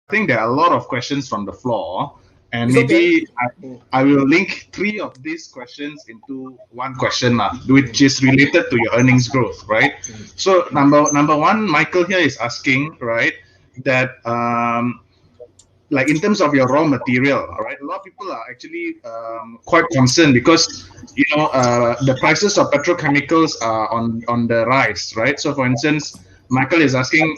think there are a lot of questions from the floor, and It's okay. maybe I will link three of these questions into one question, which is related to your earnings growth, right? So number one, Michael here is asking, right, that like in terms of your raw material, all right, a lot of people are actually quite concerned because the prices of petrochemicals are on the rise, right? So for instance, Michael is asking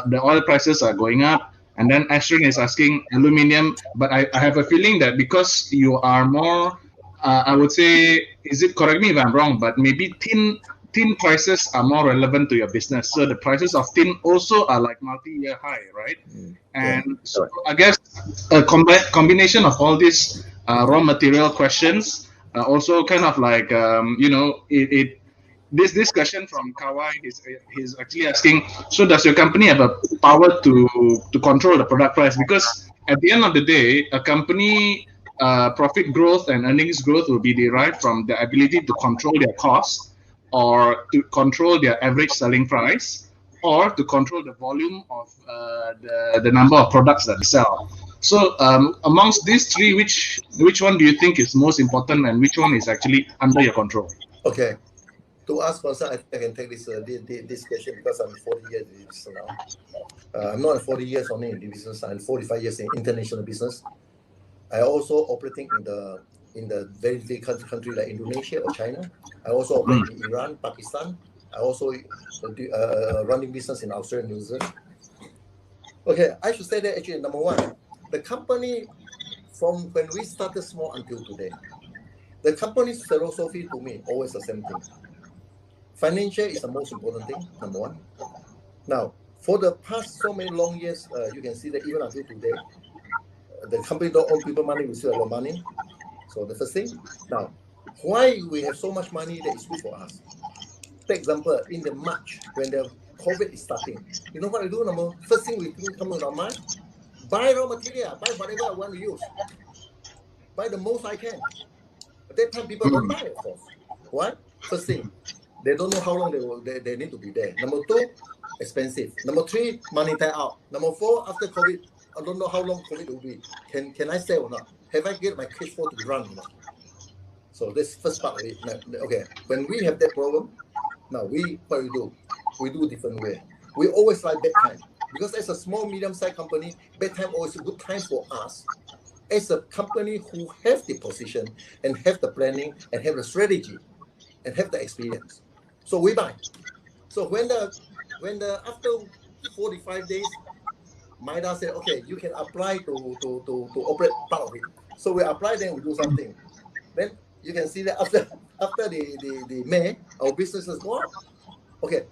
the oil prices are going up, and then Ashrin is asking aluminium. But I have a feeling that because you are more, I would say, is it, correct me if I'm wrong, but maybe tin prices are more relevant to your business. So the prices of tin also are like multi-year high, right? Yeah. And so I guess a combination of all these raw material questions, also kind of like this discussion from Kawai, he's actually asking, so does your company have a power to control the product price? Because at the end of the day, a company profit growth and earnings growth will be derived from the ability to control their costs, or to control their average selling price, or to control the volume of the number of products that they sell. So amongst these three, which one do you think is most important, and which one is actually under your control? Okay. To ask concern, I think I can take this question because I'm 40 years in business now. I'm not 40 years only in the business. I'm 45 years in international business. I also operating in the very big country like Indonesia or China. I also operate in Iran, Pakistan. I also running business in Australia, New Zealand. Okay, I should say that actually number one, the company from when we started small until today, the company's philosophy to me always the same thing. Financial is the most important thing, number one. Now, for the past so many long years, you can see that even until today, the company don't owe people money, we still have a lot of money. So the first thing. Now, why we have so much money that is good for us? Take example, in the March, when the COVID is starting, you know what I do? First thing we think come to our mind, buy raw material, buy whatever I want to use. Buy the most I can. At that time, people don't buy, of course. Why? First thing, they don't know how long they need to be there. Number two, expensive. Number three, money tie out. Number four, after COVID, I don't know how long COVID will be. Can I sell or not? Have I get my cash flow to run or not? So this first part of it. Okay, when we have that problem, now what we do? We do different way. We always like bad time because as a small medium-sized company, bad time always a good time for us. As a company who have the position and have the planning and have the strategy and have the experience, so we buy. So when the after 45 days, Maida said, okay, you can apply to operate part of it. So we apply, then we do something. Then you can see that after the May, our businesses go up. Okay,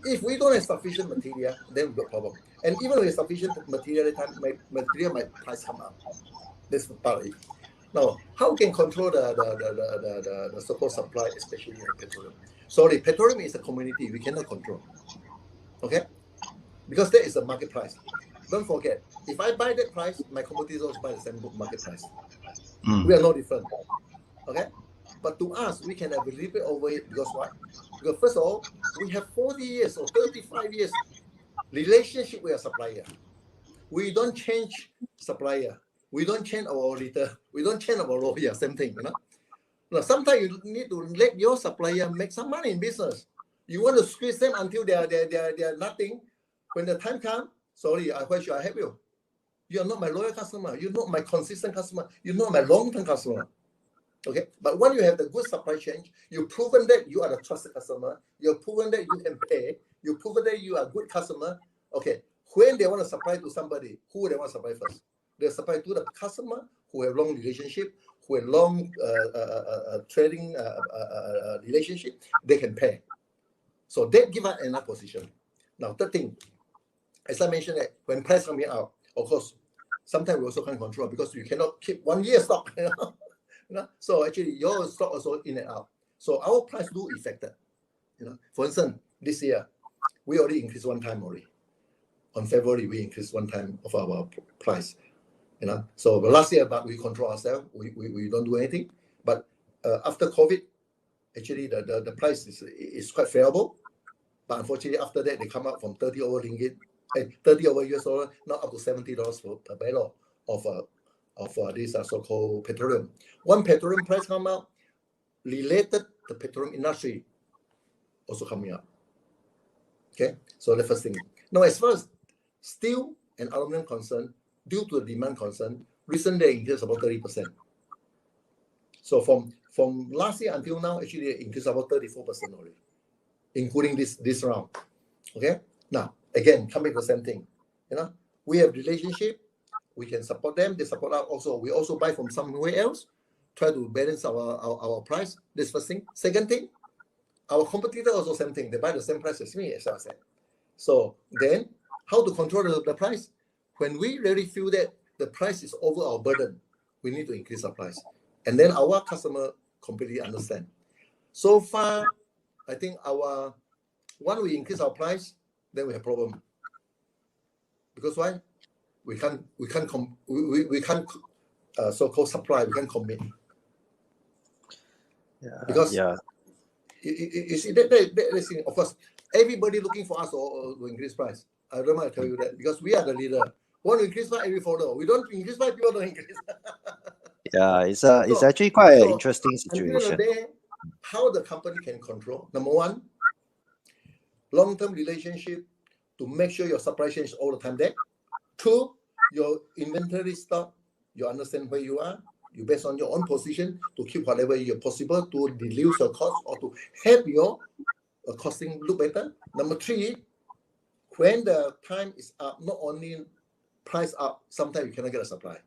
if we don't have sufficient material, then we got problem. And even with sufficient material, my price come up. That's part of it. Now, how can control the support supply, especially in petroleum? Sorry, petroleum is a commodity we cannot control. Okay, because that is the market price. Don't forget, if I buy that price, my commodities also buy the same market price. We are no different. Okay, but to us, we can have a little bit over it because what? Because first of all, we have 40 years or 35 years relationship with a supplier. We don't change supplier. We don't change our auditor. We don't change our lawyer. Same thing, Now, sometimes you need to let your supplier make some money in business. You want to squeeze them until they are nothing. When the time comes, sorry, why should I help you? You are not my loyal customer. You're not my consistent customer. You're not my long-term customer. Okay, but when you have the good supply chain, you've proven that you are the trusted customer. You've proven that you can pay. You've proven that you are a good customer. Okay, when they want to supply to somebody, who they want to supply first? They supply to the customer who have long relationship, who have long trading relationship. They can pay. So that give us enough position. Now, third thing, as I mentioned, that when price coming out, of course, sometimes we also can't control because you cannot keep 1 year stock. So actually, your stock also in and out. So our price do affected. For instance, this year we already increased one time already. On February, we increased one time of our price. So last year, but we control ourselves. We don't do anything. But after COVID, actually the price is quite favorable. But unfortunately, after that, they come up from 30 over ringgit $30 over US dollar, now up to $70 per barrel of this so-called petroleum. One petroleum price come out, related the petroleum industry also coming up. Okay, so the first thing. Now, as far as steel and aluminum concerned, due to the demand concern, recently they increased about 30%. So from last year until now, actually they increased about 34% already, including this round. Okay. Now again, coming to the same thing. We have relationship. We can support them. They support us also. We also buy from somewhere else. Try to balance our price. This first thing. Second thing, our competitor also same thing. They buy the same price as me, as I said. So then, how to control the price? When we really feel that the price is over our burden, we need to increase our price. And then our customer completely understand. So far, I think when we increase our price, then we have problem. Because why? We can't so-called supply. We can't commit. Because you see that of course, everybody looking for us to increase price. I don't mind to tell you that because we are the leader. Want to increase price, every follow. We don't increase price, people don't increase. It's actually quite an interesting situation. At the end of the day, how the company can control, number one, long-term relationship to make sure your supply chain is all the time there. Two, your inventory stock, you understand where you are. You based on your own position to keep whatever you're possible to reduce your cost or to help your costing look better. Number three, when the time is up, not only price up, sometimes you cannot get a supply.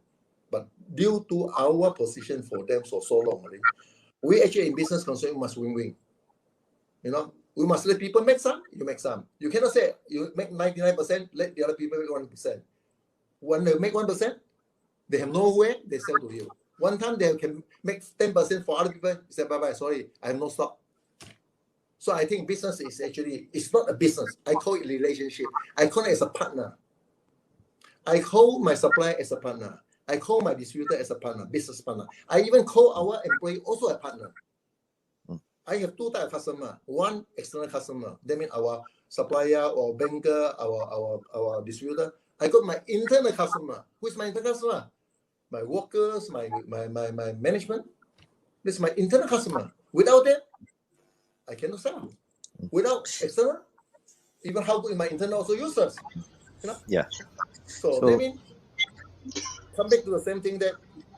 But due to our position for them for so long already, we actually in business concern we must win-win. We must let people make some, you make some. You cannot say you make 99%, let the other people make 1%. When they make 1%, they have no way, they sell to you. One time they can make 10% for other people, say bye-bye, sorry, I have no stock. So I think business is actually, it's not a business. I call it relationship. I call it as a partner. I call my supplier as a partner. I call my distributor as a partner, business partner. I even call our employee also a partner. I have two types of customer. One, external customer. That means our supplier or banker, our distributor. I got my internal customer. Who is my internal customer? My workers, my management. This is my internal customer. Without that, I cannot sell. Without external, even how good my internal also useless. So that means come back to the same thing that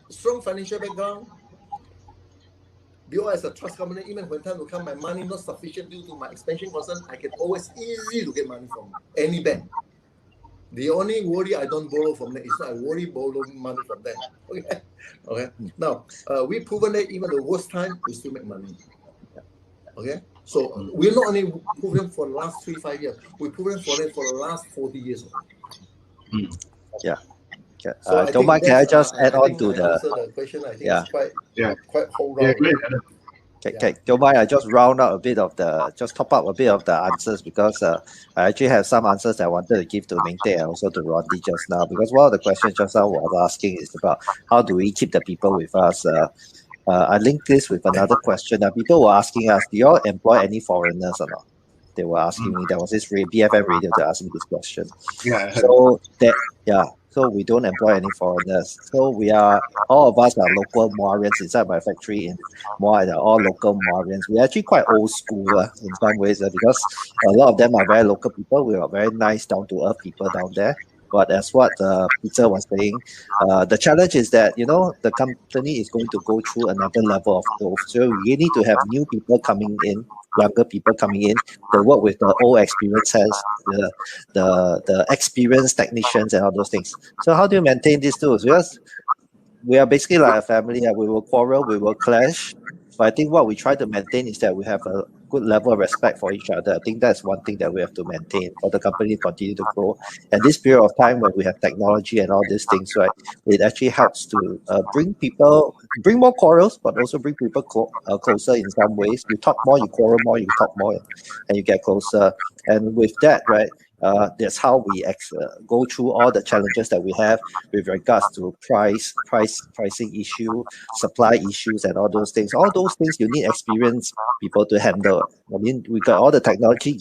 strong financial background. BO as a trust company, even when time will come, my money not sufficient due to my expansion concern, I can always easily to get money from any bank. The only worry I don't borrow from them is not I worry borrow money from them. Okay. Now we proven that even the worst time we still make money. Okay. So we're not only proven for the last 3-5 years, we proven for them for the last 40 years. So don't mind, can I just add on to the question? I think it's quite whole round. Don't mind, I just round out a bit of just top up a bit of the answers because I actually have some answers I wanted to give to Ming Teh and also to Rodney just now, because one of the questions just now was asking is about how do we keep the people with us. I linked this with another question. People were asking us, do you all employ any foreigners or not? They were asking me. There was this BFM radio to ask me this question. So we don't employ any foreigners. So all of us are local Maorians inside my factory in Muar, and all local Maorians. We're actually quite old school in some ways because a lot of them are very local people. We are very nice, down-to-earth people down there. But as what Peter was saying, the challenge is that, the company is going to go through another level of growth. So we need to have new people coming in, younger people coming in, to work with the old experiences, the experienced technicians and all those things. So how do you maintain these tools? Because we are basically like a family. We will quarrel, we will clash. But I think what we try to maintain is that we have a good level of respect for each other. I think that's one thing that we have to maintain for the company to continue to grow. And this period of time when we have technology and all these things, right, it actually helps to bring more quarrels, but also bring people closer in some ways. You talk more, you quarrel more, you talk more, and you get closer. And with that, right, that's how we go through all the challenges that we have with regards to pricing issue, supply issues, and all those things. All those things you need experienced people to handle. I mean, we got all the technology,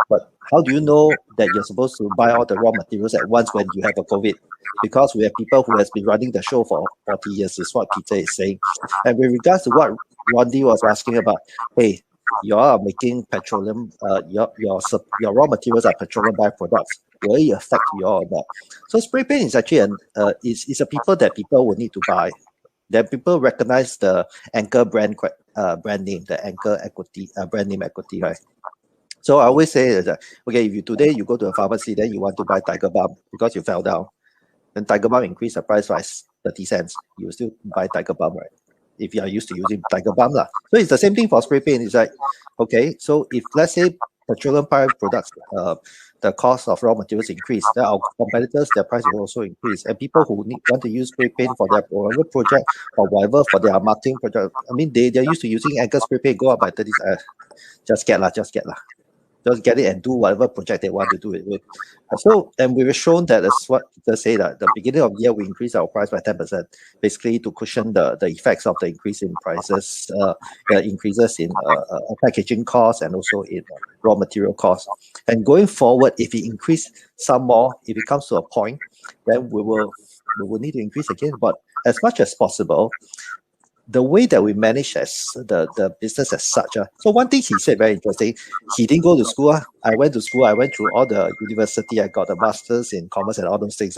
but how do you know that you're supposed to buy all the raw materials at once when you have a COVID? Because we have people who has been running the show for 40 years, is what Peter is saying. And with regards to what Rondi was asking about, hey, you are making petroleum, your raw materials are petroleum byproducts. Will it affect you all or not? So spray paint is actually is a people that people will need to buy. Then people recognize the anchor brand name, the anchor equity, brand name equity, right? So I always say that, okay, if today you go to a pharmacy, then you want to buy Tiger Balm because you fell down, then Tiger Balm increase the price by 30 cents, you will still buy Tiger Balm, right? If you are used to using Tiger Balm lah. So it's the same thing for spray paint. It's like, okay, so if let's say petroleum products, the cost of raw materials increase, then our competitors, their price will also increase. And people who want to use spray paint for their whatever project or whatever for their marketing project, I mean, they're used to using anchor spray paint, go up by 30 cents. Just get it and do whatever project they want to do it with. So, and we were shown that as what Peter said, that the beginning of the year we increased our price by 10%, basically to cushion the effects of the increase in prices, the increases in packaging costs and also in raw material costs. And going forward, if we increase some more, if it comes to a point, then we will need to increase again. But as much as possible, the way that we manage as the business as such. So one thing he said very interesting, he didn't go to school. I went to school, I went through all the university, I got a master's in commerce and all those things.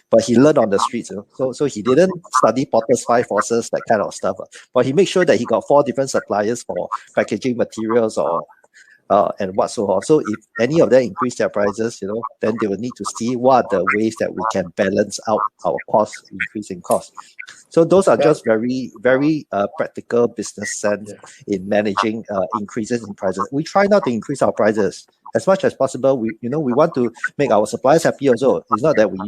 But he learned on the streets. So he didn't study Potter's 5 forces, that kind of stuff. But he made sure that he got 4 different suppliers for packaging materials or and whatsoever. So if any of them increase their prices, then they will need to see what are the ways that we can balance out our increasing costs. So those are just very, very practical business sense in managing increases in prices. We try not to increase our prices as much as possible. We want to make our suppliers happy also. It's not that we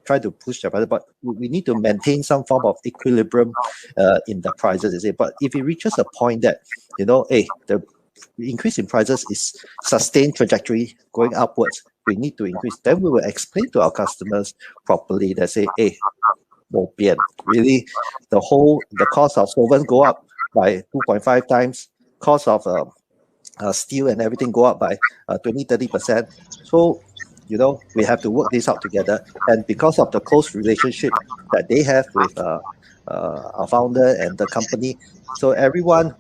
try to push the price, but we need to maintain some form of equilibrium in the prices. But if it reaches a point that, the increase in prices is sustained trajectory going upwards, we need to increase. Then we will explain to our customers properly that say, hey, really, the cost of solvents go up by 2.5 times, cost of steel and everything go up by 20-30%. So we have to work this out together. And because of the close relationship that they have with our founder and the company, so everyone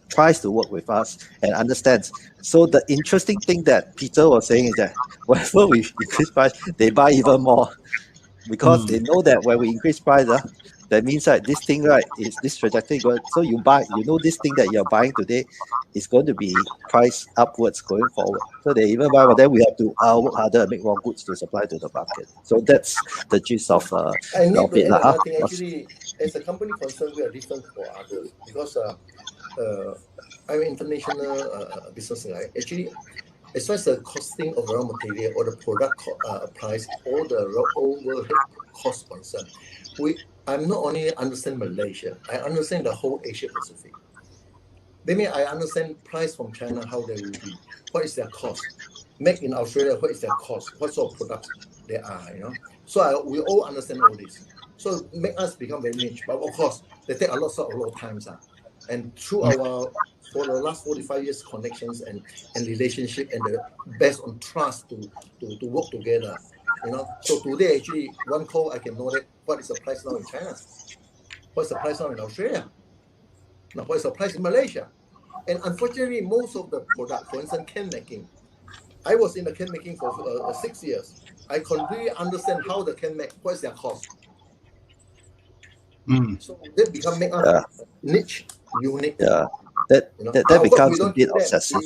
tries to work with us and understands. So the interesting thing that Peter was saying is that whenever we increase price, they buy even more because they know that when we increase price, that means that this thing, right, is this trajectory going. So you this thing that you're buying today is going to be priced upwards going forward. So they even buy, but then we have to work harder and make more goods to supply to the market. So that's the gist of it. Actually, as a company concerned, we are different for others because I'm international business guy. Actually, as far as the costing of raw material or the product price or the overhead cost concern, I'm not only understand Malaysia, I understand the whole Asia Pacific. Maybe I understand price from China, how they will be, what is their cost. Make in Australia, what is their cost, what sort of products they are, So we all understand all this. So make us become very niche. But of course, they take a lot of times. And through for the last 45 years connections and relationship and the based on trust to work together, So today actually one call I can know that what is the price now in China, what's the price now in Australia, now what is the price in Malaysia, and unfortunately most of the product, for instance, can making, I was in the can making for 6 years. I completely understand how the can make, what's their cost. So they make us niche, unique. That becomes a bit obsessive.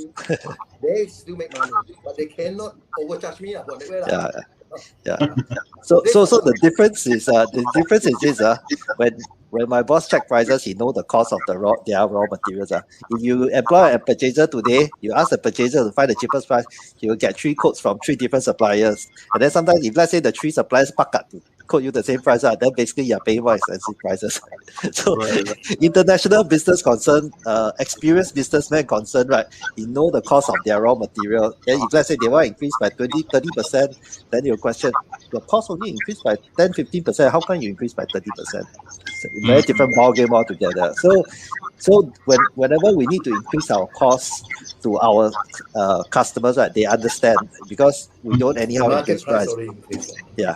They still make money, but they cannot overcharge me. So the difference is this when my boss check prices, he know the cost of their raw materials. If you employ a purchaser today, you ask the purchaser to find the cheapest price, he will get 3 quotes from 3 different suppliers. And then sometimes if let's say the 3 suppliers pack to quote you the same price, then basically you're paying more expensive prices. So international business concern, experienced businessman concern, right? You know the cost of their raw material. Then if let's say they want to increase by 20-30%, then you question, your cost only increased by 10-15%. How can you increase by 30%? It's a very different ballgame altogether. So whenever we need to increase our costs to our customers, right, they understand because we don't anyhow market increase price price. already increased. Yeah,